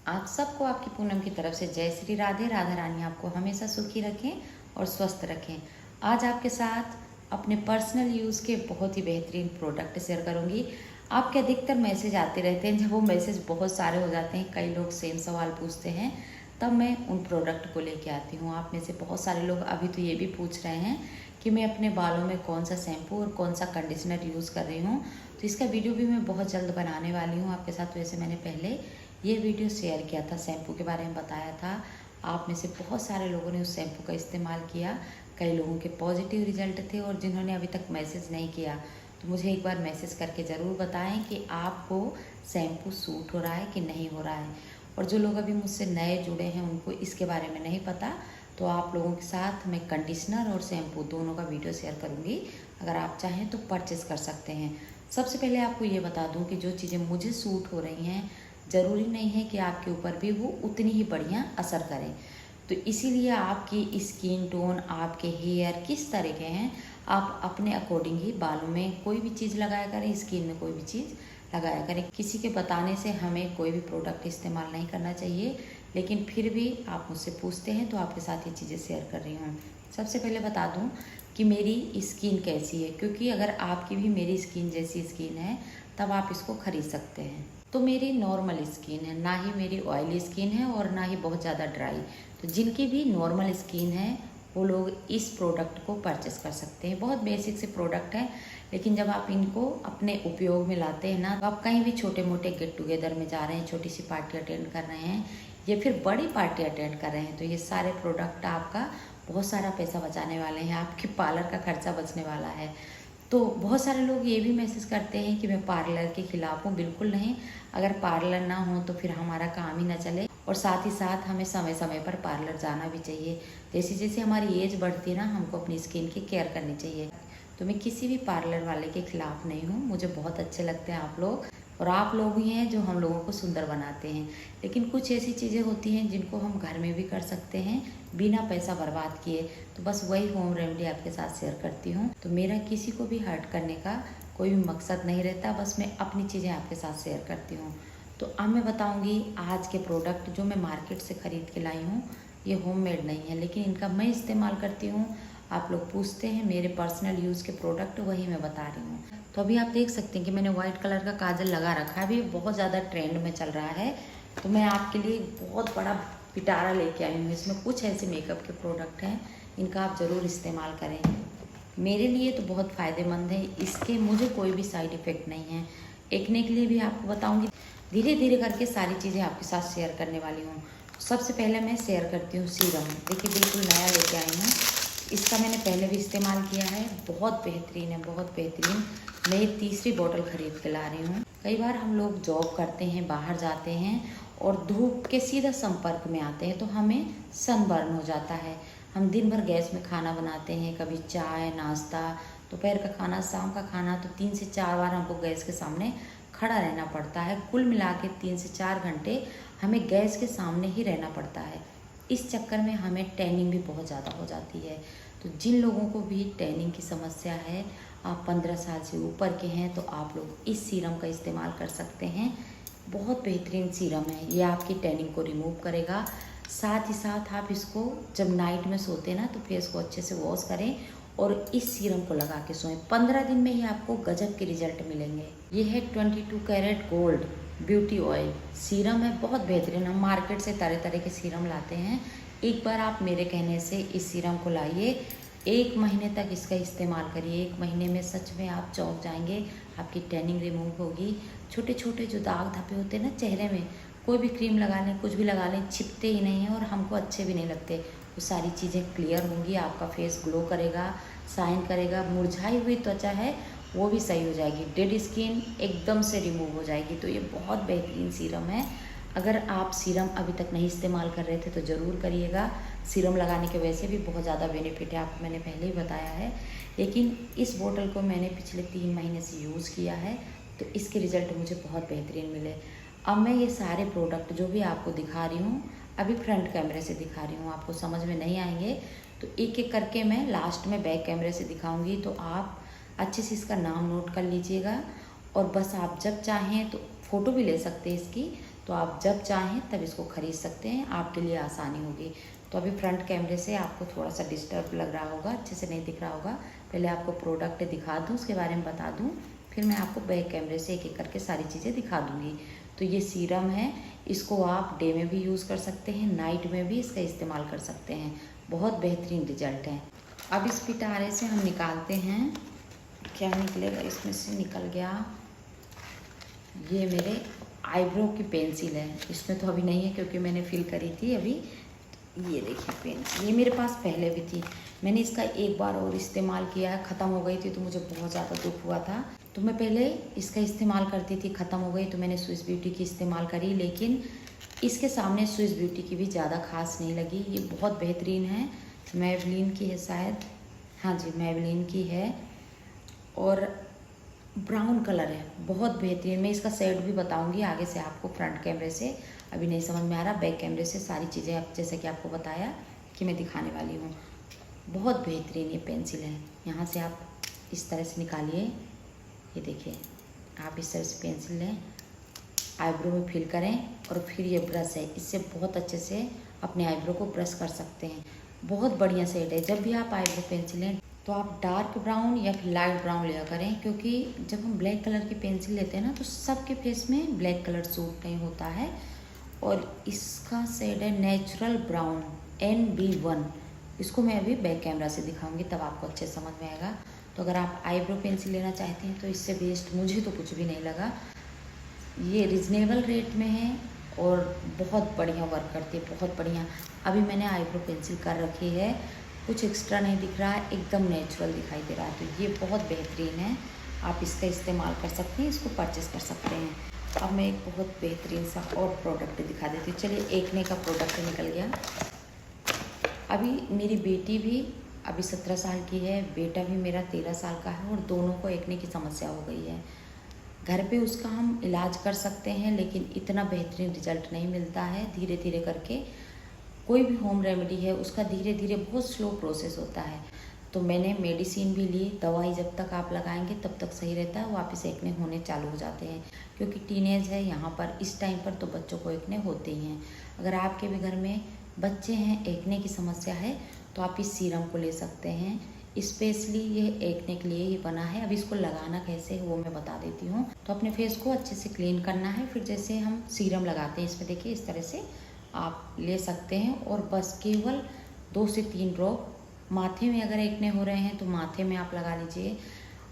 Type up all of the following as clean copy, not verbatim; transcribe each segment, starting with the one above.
आप सबको आपकी पूनम की तरफ से जय श्री राधे। राधा रानी आपको हमेशा सुखी रखें और स्वस्थ रखें। आज आपके साथ अपने पर्सनल यूज़ के बहुत ही बेहतरीन प्रोडक्ट शेयर करूंगी। आपके अधिकतर मैसेज आते रहते हैं, जब वो मैसेज बहुत सारे हो जाते हैं, कई लोग सेम सवाल पूछते हैं, तब मैं उन प्रोडक्ट को लेके आती हूँ। आप में से बहुत सारे लोग अभी तो ये भी पूछ रहे हैं कि मैं अपने बालों में कौन सा शैम्पू और कौन सा कंडीशनर यूज़ कर रही हूँ। तो इसका वीडियो भी मैं बहुत जल्द बनाने वाली हूँ आपके साथ। वैसे मैंने पहले ये वीडियो शेयर किया था, शैम्पू के बारे में बताया था। आप में से बहुत सारे लोगों ने उस शैम्पू का इस्तेमाल किया। कई लोगों के पॉजिटिव रिजल्ट थे और जिन्होंने अभी तक मैसेज नहीं किया तो मुझे एक बार मैसेज करके ज़रूर बताएं कि आपको शैम्पू सूट हो रहा है कि नहीं हो रहा है। और जो लोग अभी मुझसे नए जुड़े हैं उनको इसके बारे में नहीं पता, तो आप लोगों के साथ मैं कंडीशनर और शैम्पू दोनों का वीडियो शेयर करूँगी। अगर आप चाहें तो परचेज़ कर सकते हैं। सबसे पहले आपको ये बता दूँ कि जो चीज़ें मुझे सूट हो रही हैं ज़रूरी नहीं है कि आपके ऊपर भी वो उतनी ही बढ़िया असर करें। तो इसीलिए आपकी स्किन टोन, आपके हेयर किस तरह के हैं, आप अपने अकॉर्डिंग ही बालों में कोई भी चीज़ लगाया करें, स्किन में कोई भी चीज़ लगाया करें। किसी के बताने से हमें कोई भी प्रोडक्ट इस्तेमाल नहीं करना चाहिए, लेकिन फिर भी आप मुझसे पूछते हैं तो आपके साथ ये चीज़ें शेयर कर रही हूँ। सबसे पहले बता दूँ कि मेरी स्किन कैसी है, क्योंकि अगर आपकी भी मेरी स्किन जैसी स्किन है तब आप इसको खरीद सकते हैं। तो मेरी नॉर्मल स्किन है, ना ही मेरी ऑयली स्किन है और ना ही बहुत ज़्यादा ड्राई। तो जिनकी भी नॉर्मल स्किन है वो लोग इस प्रोडक्ट को परचेस कर सकते हैं। बहुत बेसिक से प्रोडक्ट है, लेकिन जब आप इनको अपने उपयोग में लाते हैं ना, तो आप कहीं भी छोटे मोटे गेट टुगेदर में जा रहे हैं, छोटी सी पार्टी अटेंड कर रहे हैं या फिर बड़ी पार्टी अटेंड कर रहे हैं, तो ये सारे प्रोडक्ट आपका बहुत सारा पैसा बचाने वाले हैं, आपके पार्लर का खर्चा बचने वाला है। तो बहुत सारे लोग ये भी मैसेज करते हैं कि मैं पार्लर के खिलाफ हूँ। बिल्कुल नहीं, अगर पार्लर ना हो तो फिर हमारा काम ही ना चले। और साथ ही साथ हमें समय समय पर पार्लर जाना भी चाहिए। जैसे जैसे हमारी एज बढ़ती है ना, हमको अपनी स्किन की केयर करनी चाहिए। तो मैं किसी भी पार्लर वाले के खिलाफ नहीं हूँ, मुझे बहुत अच्छे लगते हैं आप लोग, और आप लोग ही हैं जो हम लोगों को सुंदर बनाते हैं। लेकिन कुछ ऐसी चीज़ें होती हैं जिनको हम घर में भी कर सकते हैं बिना पैसा बर्बाद किए। तो बस वही होम रेमेडी आपके साथ शेयर करती हूँ। तो मेरा किसी को भी हर्ट करने का कोई भी मकसद नहीं रहता, बस मैं अपनी चीज़ें आपके साथ शेयर करती हूँ। तो अब मैं बताऊँगी आज के प्रोडक्ट जो मैं मार्केट से ख़रीद के लाई हूँ। ये होममेड नहीं है, लेकिन इनका मैं इस्तेमाल करती हूँ। आप लोग पूछते हैं मेरे पर्सनल यूज़ के प्रोडक्ट, वही मैं बता रही हूँ। तो अभी आप देख सकते हैं कि मैंने वाइट कलर का काजल लगा रखा है, अभी बहुत ज़्यादा ट्रेंड में चल रहा है। तो मैं आपके लिए बहुत बड़ा पिटारा लेके आई हूँ। इसमें कुछ ऐसे मेकअप के प्रोडक्ट हैं, इनका आप ज़रूर इस्तेमाल करें। मेरे लिए तो बहुत फ़ायदेमंद है, इसके मुझे कोई भी साइड इफ़ेक्ट नहीं है। एक्ने के लिए भी आपको बताऊँगी, धीरे धीरे करके सारी चीज़ें आपके साथ शेयर करने वाली हूँ। सबसे पहले मैं शेयर करती हूँ सीरम। देखिए बिल्कुल नया लेके आई हूँ, इसका मैंने पहले भी इस्तेमाल किया है, बहुत बेहतरीन है, बहुत बेहतरीन। मैं ये तीसरी बोतल ख़रीद के ला रही हूँ। कई बार हम लोग जॉब करते हैं, बाहर जाते हैं और धूप के सीधा संपर्क में आते हैं तो हमें सनबर्न हो जाता है। हम दिन भर गैस में खाना बनाते हैं, कभी चाय, नाश्ता, दोपहर का खाना, शाम का खाना, तो 3 से 4 बार हमको गैस के सामने खड़ा रहना पड़ता है। कुल मिला के 3 से 4 घंटे हमें गैस के सामने ही रहना पड़ता है। इस चक्कर में हमें टैनिंग भी बहुत ज़्यादा हो जाती है। तो जिन लोगों को भी टैनिंग की समस्या है, आप 15 साल से ऊपर के हैं, तो आप लोग इस सीरम का इस्तेमाल कर सकते हैं। बहुत बेहतरीन सीरम है, ये आपकी टैनिंग को रिमूव करेगा। साथ ही साथ आप इसको जब नाइट में सोते ना, तो फेस को अच्छे से वॉश करें और इस सीरम को लगा के सोएं। 15 दिन में ही आपको गजब के रिजल्ट मिलेंगे। ये है 22 carat gold beauty oil serum है, बहुत बेहतरीन। हम मार्केट से तरह तरह के सीरम लाते हैं, एक बार आप मेरे कहने से इस सीरम को लाइए, 1 महीने तक इसका इस्तेमाल करिए। 1 महीने में सच में आप चौंक जाएंगे, आपकी टैनिंग रिमूव होगी। छोटे छोटे जो दाग धब्बे होते हैं ना चेहरे में, कोई भी क्रीम लगा लें, कुछ भी लगा लें, छिपते ही नहीं हैं और हमको अच्छे भी नहीं लगते। वो सारी चीज़ें क्लियर होंगी, आपका फेस ग्लो करेगा, शाइन करेगा। मुरझाई हुई त्वचा है वो भी सही हो जाएगी, डेड स्किन एकदम से रिमूव हो जाएगी। तो ये बहुत बेहतरीन सीरम है। अगर आप सीरम अभी तक नहीं इस्तेमाल कर रहे थे तो ज़रूर करिएगा। सीरम लगाने के वैसे भी बहुत ज़्यादा बेनिफिट है, आपको मैंने पहले ही बताया है। लेकिन इस बोतल को मैंने पिछले 3 महीने से यूज़ किया है, तो इसके रिज़ल्ट मुझे बहुत बेहतरीन मिले। अब मैं ये सारे प्रोडक्ट जो भी आपको दिखा रही हूँ, अभी फ्रंट कैमरे से दिखा रही हूँ, आपको समझ में नहीं आएंगे तो एक एक करके मैं लास्ट में बैक कैमरे से दिखाऊंगी। तो आप अच्छे से इसका नाम नोट कर लीजिएगा और बस आप जब चाहें तो फ़ोटो भी ले सकते हैं इसकी। तो तो आप जब चाहें तब इसको ख़रीद सकते हैं, आपके लिए आसानी होगी। तो अभी फ्रंट कैमरे से आपको थोड़ा सा डिस्टर्ब लग रहा होगा, अच्छे से नहीं दिख रहा होगा। पहले आपको प्रोडक्ट दिखा दूँ, उसके बारे में बता दूँ, फिर मैं आपको बैक कैमरे से एक एक करके सारी चीज़ें दिखा दूँगी। तो ये सीरम है, इसको आप डे में भी यूज़ कर सकते हैं, नाइट में भी इसका इस्तेमाल कर सकते हैं। बहुत बेहतरीन रिजल्ट है। अब इस पिटारे से हम निकालते हैं, क्या निकलेगा इसमें से। निकल गया, ये मेरे आईब्रो की पेंसिल है। इसमें तो अभी नहीं है क्योंकि मैंने फिल करी थी अभी। ये देखिए पेंसिल, ये मेरे पास पहले भी थी। मैंने इसका एक बार और इस्तेमाल किया है, ख़त्म हो गई थी तो मुझे बहुत ज़्यादा दुख हुआ था। तो मैं पहले इसका इस्तेमाल करती थी, ख़त्म हो गई तो मैंने स्विस ब्यूटी की इस्तेमाल करी, लेकिन इसके सामने स्विस ब्यूटी की भी ज़्यादा खास नहीं लगी। ये बहुत बेहतरीन है, मैबलिन की है शायद, हाँ जी मैबलिन की है, और ब्राउन कलर है, बहुत बेहतरीन। मैं इसका शेड भी बताऊंगी आगे से आपको, फ्रंट कैमरे से अभी नहीं समझ में आ रहा, बैक कैमरे से सारी चीज़ें आप जैसे कि आपको बताया कि मैं दिखाने वाली हूँ। बहुत बेहतरीन ये पेंसिल है। यहाँ से आप इस तरह से निकालिए, ये देखिए आप इस तरह से पेंसिल लें, आईब्रो में फिल करें, और फिर ये ब्रश है, इससे बहुत अच्छे से अपने आईब्रो को ब्रश कर सकते हैं। बहुत बढ़िया शेड है। जब भी आप आईब्रो पेंसिल लें तो आप डार्क ब्राउन या फिर लाइट ब्राउन लिया करें, क्योंकि जब हम ब्लैक कलर की पेंसिल लेते हैं ना तो सबके फेस में ब्लैक कलर सूट नहीं होता है। और इसका शेड है नेचुरल ब्राउन NB1। इसको मैं अभी बैक कैमरा से दिखाऊंगी, तब आपको अच्छे समझ में आएगा। तो अगर आप आईब्रो पेंसिल लेना चाहते हैं तो इससे बेस्ट मुझे तो कुछ भी नहीं लगा। ये रिजनेबल रेट में है और बहुत बढ़िया वर्क करती है, बहुत बढ़िया। अभी मैंने आईब्रो पेंसिल कर रखी है, कुछ एक्स्ट्रा नहीं दिख रहा है, एकदम नेचुरल दिखाई दे रहा है। तो ये बहुत बेहतरीन है, आप इसका इस्तेमाल कर सकते हैं, इसको परचेस कर सकते हैं। अब मैं एक बहुत बेहतरीन सा और प्रोडक्ट दिखा देती हूँ। चलिए, एक्ने का प्रोडक्ट निकल गया। अभी मेरी बेटी भी अभी 17 साल की है, बेटा भी मेरा 13 साल का है, और दोनों को एक्ने की समस्या हो गई है। घर पे उसका हम इलाज कर सकते हैं, लेकिन इतना बेहतरीन रिजल्ट नहीं मिलता है। धीरे धीरे करके कोई भी होम रेमेडी है उसका धीरे धीरे बहुत स्लो प्रोसेस होता है। तो मैंने मेडिसिन भी ली, दवाई जब तक आप लगाएंगे तब तक सही रहता है, वापस एक्ने होने चालू हो जाते हैं, क्योंकि टीनेज है यहाँ पर, इस टाइम पर तो बच्चों को एक्ने होते ही हैं। अगर आपके भी घर में बच्चे हैं, एक्ने की समस्या है, तो आप इस सीरम को ले सकते हैं। स्पेशली ये एक्ने के लिए ही बना है। अब इसको लगाना कैसे है वो मैं बता देती हूँ। तो अपने फेस को अच्छे से क्लीन करना है, फिर जैसे हम सीरम लगाते हैं इसमें देखिए इस तरह से आप ले सकते हैं, और बस केवल 2 से 3 ड्रॉप माथे में, अगर एक्ने हो रहे हैं तो माथे में आप लगा लीजिए,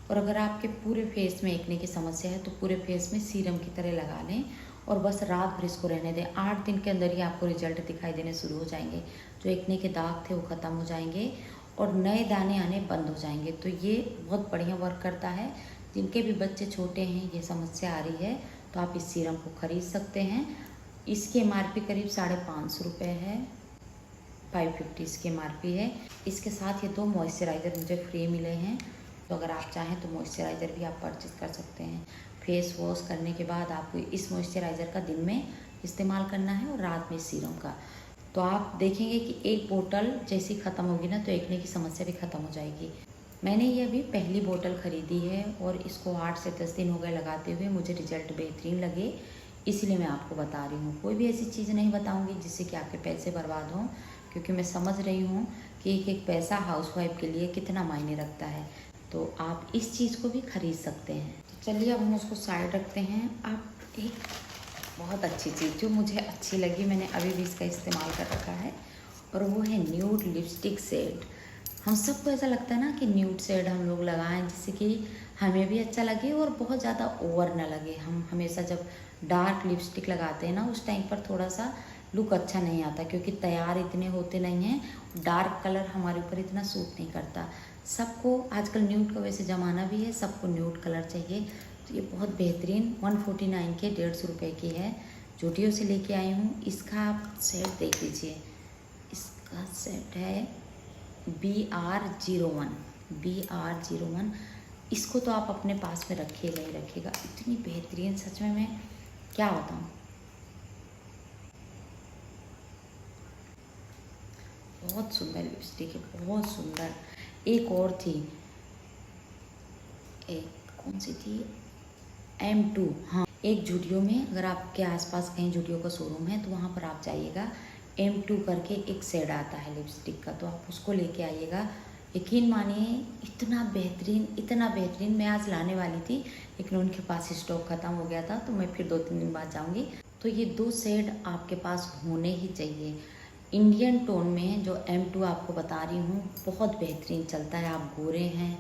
और अगर आपके पूरे फेस में एक्ने की समस्या है तो पूरे फेस में सीरम की तरह लगा लें, और बस रात भर इसको रहने दें। 8 दिन के अंदर ही आपको रिजल्ट दिखाई देने शुरू हो जाएंगे। जो एक्ने के दाग थे वो ख़त्म हो जाएंगे और नए दाने आने बंद हो जाएंगे। तो ये बहुत बढ़िया वर्क करता है। जिनके भी बच्चे छोटे हैं, ये समस्या आ रही है, तो आप इस सीरम को ख़रीद सकते हैं। इसकी MRP करीब 550 रुपये है, 550 इसकी MRP है। इसके साथ ये 2 मॉइस्चराइज़र मुझे फ्री मिले हैं, तो अगर आप चाहें तो मॉइस्चराइज़र भी आप परचेज कर सकते हैं। फेस वॉश करने के बाद आपको इस मॉइस्चराइज़र का दिन में इस्तेमाल करना है और रात में सीरम का। तो आप देखेंगे कि एक बोतल जैसी ख़त्म होगी ना तो एक्ने की समस्या भी ख़त्म हो जाएगी। मैंने ये अभी पहली बोतल ख़रीदी है और इसको 8 से 10 दिन हो गए लगाते हुए, मुझे रिजल्ट बेहतरीन लगे, इसलिए मैं आपको बता रही हूँ। कोई भी ऐसी चीज़ नहीं बताऊँगी जिससे कि आपके पैसे बर्बाद हों, क्योंकि मैं समझ रही हूँ कि एक एक पैसा हाउसवाइफ के लिए कितना मायने रखता है। तो आप इस चीज़ को भी ख़रीद सकते हैं। तो चलिए अब हम उसको साइड रखते हैं। आप एक बहुत अच्छी चीज़ जो मुझे अच्छी लगी, मैंने अभी भी इसका इस्तेमाल कर रखा है, और वो है न्यूड लिपस्टिक शेड। हम सबको ऐसा लगता है ना कि न्यूड शेड हम लोग लगाएं जिससे कि हमें भी अच्छा लगे और बहुत ज़्यादा ओवर ना लगे। हम हमेशा जब डार्क लिपस्टिक लगाते हैं ना उस टाइम पर थोड़ा सा लुक अच्छा नहीं आता, क्योंकि तैयार इतने होते नहीं हैं, डार्क कलर हमारे ऊपर इतना सूट नहीं करता। सबको आजकल न्यूड का वैसे ज़माना भी है, सबको न्यूड कलर चाहिए। तो ये बहुत बेहतरीन 149 के 150 रुपये की है, जूडियो से लेके आई हूँ। इसका आप सेट देख लीजिए, इसका सेट है BR01। इसको तो आप अपने पास में रखिएगा ही रखिएगा, इतनी बेहतरीन, सच में मैं क्या बताऊँ। बहुत सुंदर लिपस्टिक है, बहुत सुंदर। एक और थी, एक कौन सी थी, M2, हाँ एक जूडियो में, अगर आपके आसपास कहीं जूडियो का शोरूम है तो वहाँ पर आप जाइएगा, M2 करके एक शेड आता है लिपस्टिक का, तो आप उसको लेके आइएगा। यकीन मानिए इतना बेहतरीन मैं आज लाने वाली थी, लेकिन उनके पास स्टॉक ख़त्म हो गया था, तो मैं फिर 2-3 दिन बाद जाऊँगी। तो ये 2 शेड आपके पास होने ही चाहिए। इंडियन टोन में जो M2 आपको बता रही हूँ बहुत बेहतरीन चलता है। आप गोरे हैं,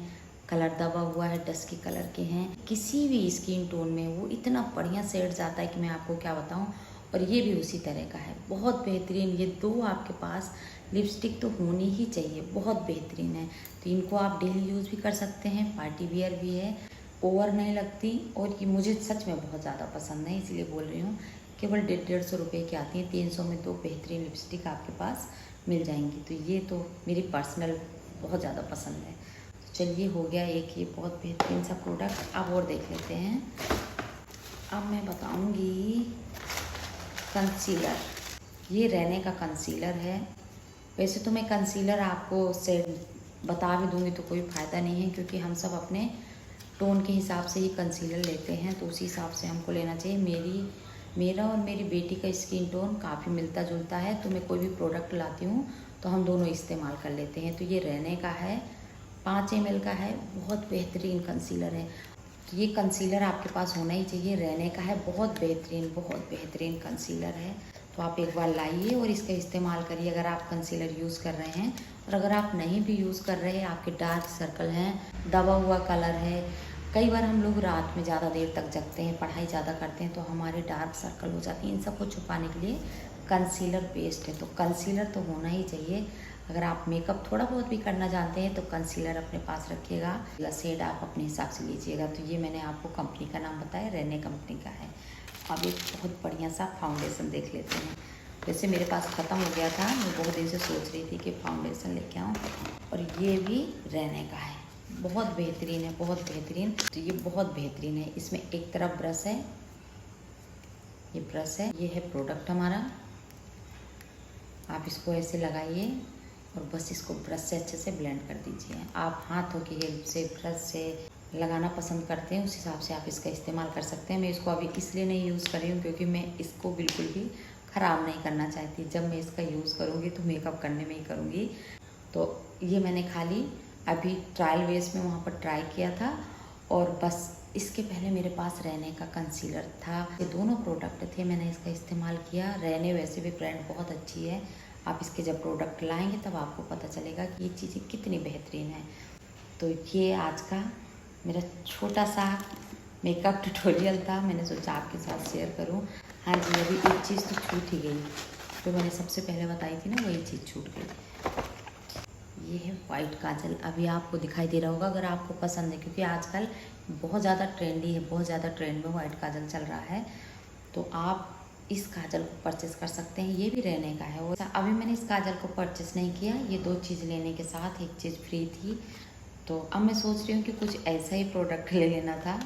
कलर दबा हुआ है, डस्की कलर के हैं, किसी भी स्किन टोन में वो इतना बढ़िया शेड जाता है कि मैं आपको क्या बताऊँ। और ये भी उसी तरह का है, बहुत बेहतरीन। ये 2 आपके पास लिपस्टिक तो होनी ही चाहिए, बहुत बेहतरीन है। तो इनको आप डेली यूज़ भी कर सकते हैं, पार्टी वियर भी है, ओवर नहीं लगती। और ये मुझे सच में बहुत ज़्यादा पसंद है, इसलिए बोल रही हूँ। केवल 150 रुपये की आती हैं, 300 में 2 बेहतरीन लिपस्टिक आपके पास मिल जाएंगी। तो ये तो मेरी पर्सनल बहुत ज़्यादा पसंद है। तो चलिए, हो गया एक ये बहुत बेहतरीन सा प्रोडक्ट। अब और देख लेते हैं। अब मैं बताऊँगी कंसीलर। ये रहने का कंसीलर है। वैसे तो मैं कंसीलर आपको सेट बता भी दूंगी तो कोई फ़ायदा नहीं है, क्योंकि हम सब अपने टोन के हिसाब से ही कंसीलर लेते हैं, तो उसी हिसाब से हमको लेना चाहिए। मेरा और मेरी बेटी का स्किन टोन काफ़ी मिलता जुलता है, तो मैं कोई भी प्रोडक्ट लाती हूँ तो हम दोनों इस्तेमाल कर लेते हैं। तो ये रहने का है, 5 ml का है, बहुत बेहतरीन कंसीलर है। तो ये कंसीलर आपके पास होना ही चाहिए, रहने का है, बहुत बेहतरीन कंसीलर है। तो आप एक बार लाइए और इसका इस्तेमाल करिए अगर आप कंसीलर यूज़ कर रहे हैं। और अगर आप नहीं भी यूज़ कर रहे हैं, आपके डार्क सर्कल हैं, दबा हुआ कलर है, कई बार हम लोग रात में ज़्यादा देर तक जगते हैं, पढ़ाई ज़्यादा करते हैं, तो हमारे डार्क सर्कल हो जाती हैं। इन सबको छुपाने के लिए कंसीलर बेस्ट है। तो कंसीलर तो होना ही चाहिए। अगर आप मेकअप थोड़ा बहुत भी करना जानते हैं तो कंसीलर अपने पास रखिएगा। शेड आप अपने हिसाब से लीजिएगा। तो ये मैंने आपको कंपनी का नाम बताया, रेने कंपनी का है। अब एक बहुत बढ़िया सा फाउंडेशन देख लेते हैं। वैसे मेरे पास ख़त्म हो गया था, मैं बहुत दिन से सोच रही थी कि फाउंडेशन लेके आऊँ, और ये भी रेने का है, बहुत बेहतरीन है, बहुत बेहतरीन। तो ये बहुत बेहतरीन है। इसमें एक तरफ ब्रश है, ये ब्रश है, ये है प्रोडक्ट हमारा। आप इसको ऐसे लगाइए और बस इसको ब्रश से अच्छे से ब्लेंड कर दीजिए। आप हाथों की हेल्प से, ब्रश से लगाना पसंद करते हैं, उस हिसाब से आप इसका इस्तेमाल कर सकते हैं। मैं इसको अभी इसलिए नहीं यूज़ कर रही हूँ क्योंकि मैं इसको बिल्कुल भी ख़राब नहीं करना चाहती। जब मैं इसका यूज़ करूँगी तो मेकअप करने में ही करूँगी। तो ये मैंने खाली अभी ट्रायल बेस में वहाँ पर ट्राई किया था, और बस इसके पहले मेरे पास रहने का कंसीलर था। ये दोनों प्रोडक्ट थे, मैंने इसका इस्तेमाल किया। रहने वैसे भी ब्रांड बहुत अच्छी है। आप इसके जब प्रोडक्ट लाएंगे तब आपको पता चलेगा कि ये चीज़ें कितनी बेहतरीन है। तो ये आज का मेरा छोटा सा मेकअप ट्यूटोरियल था, मैंने सोचा आपके साथ शेयर करूं। हाँ जी, अभी एक चीज़ तो छूट ही गई, जो मैंने सबसे पहले बताई थी ना, वही चीज़ छूट गई। ये है वाइट काजल। अभी आपको दिखाई दे रहा होगा अगर आपको पसंद है, क्योंकि आजकल बहुत ज़्यादा ट्रेंडी है, बहुत ज़्यादा ट्रेंड में वाइट काजल चल रहा है। तो आप इस काजल को परचेस कर सकते हैं, ये भी रहने का है। और अभी मैंने इस काजल को परचेस नहीं किया, ये 2 चीज़ लेने के साथ एक चीज़ फ्री थी। तो अब मैं सोच रही हूँ कि कुछ ऐसा ही प्रोडक्ट ले लेना था,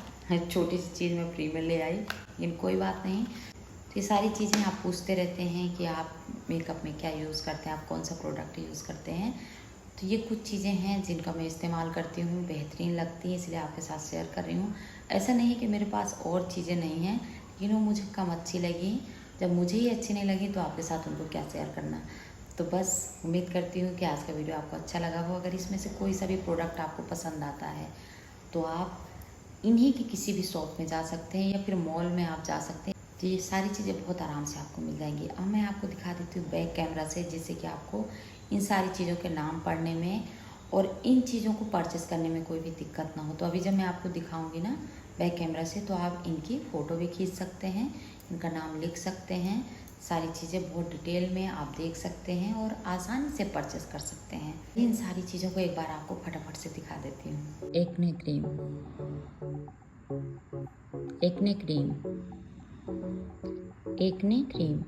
छोटी सी चीज़ मैं फ्री में ले आई, लेकिन कोई बात नहीं। तो ये सारी चीज़ें आप पूछते रहते हैं कि आप मेकअप में क्या यूज़ करते हैं, आप कौन सा प्रोडक्ट यूज़ करते हैं। तो ये कुछ चीज़ें हैं जिनका मैं इस्तेमाल करती हूँ, बेहतरीन लगती हैं, इसलिए आपके साथ शेयर कर रही हूँ। ऐसा नहीं है कि मेरे पास और चीज़ें नहीं हैं, लेकिन वो मुझे कम अच्छी लगी। जब मुझे ही अच्छी नहीं लगी तो आपके साथ उनको क्या शेयर करना। तो बस उम्मीद करती हूँ कि आज का वीडियो आपको अच्छा लगा हो। अगर इसमें से कोई सा भी प्रोडक्ट आपको पसंद आता है तो आप इन्हीं की किसी भी शॉप में जा सकते हैं, या फिर मॉल में आप जा सकते हैं। तो ये सारी चीज़ें बहुत आराम से आपको मिल जाएंगी। अब मैं आपको दिखा देती हूँ बैक कैमरा से, जिससे कि आपको इन सारी चीज़ों के नाम पढ़ने में और इन चीज़ों को परचेस करने में कोई भी दिक्कत ना हो। तो अभी जब मैं आपको दिखाऊँगी ना बैक कैमरा से, तो आप इनकी फ़ोटो भी खींच सकते हैं, इनका नाम लिख सकते हैं, सारी चीज़ें बहुत डिटेल में आप देख सकते हैं और आसानी से परचेस कर सकते हैं। इन सारी चीज़ों को एक बार आपको फटाफट से दिखा देती हूँ। Acne cream, acne cream, acne cream,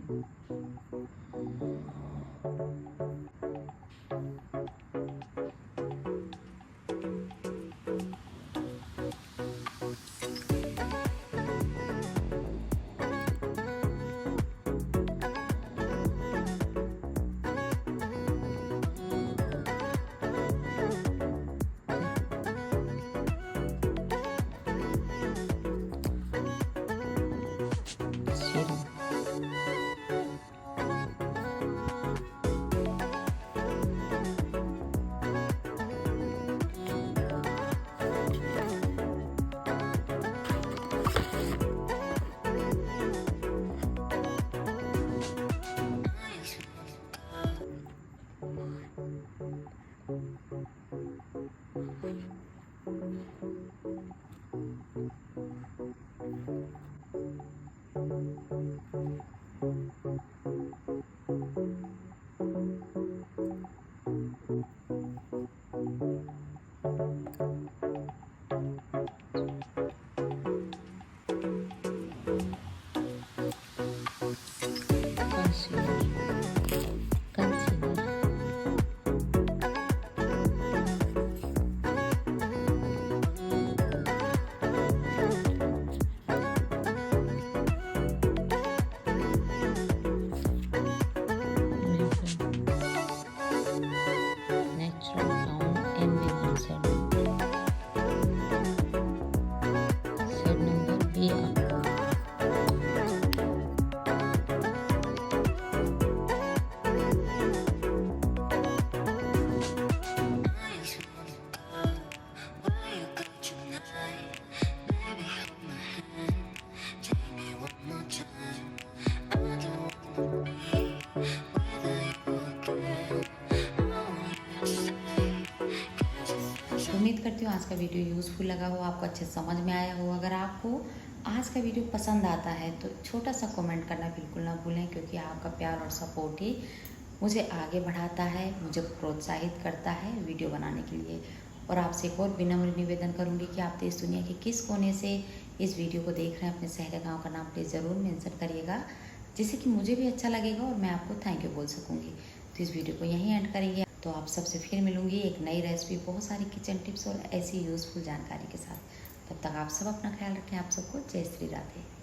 करती हूँ आज का वीडियो यूज़फुल लगा हो, आपको अच्छे समझ में आया हो। अगर आपको आज का वीडियो पसंद आता है तो छोटा सा कमेंट करना बिल्कुल ना भूलें, क्योंकि आपका प्यार और सपोर्ट ही मुझे आगे बढ़ाता है, मुझे प्रोत्साहित करता है वीडियो बनाने के लिए। और आपसे एक और विनम्र निवेदन करूंगी कि आप देश दुनिया के किस कोने से इस वीडियो को देख रहे हैं, अपने शहर गांव का नाम प्लीज़ ज़रूर मेंशन करिएगा, जिससे कि मुझे भी अच्छा लगेगा और मैं आपको थैंक यू बोल सकूँगी। तो इस वीडियो को यहीं एंड करेंगे। तो आप सबसे फिर मिलूंगी एक नई रेसिपी, बहुत सारी किचन टिप्स और ऐसी यूज़फुल जानकारी के साथ। तब तक आप सब अपना ख्याल रखें। आप सबको जय श्री राधे।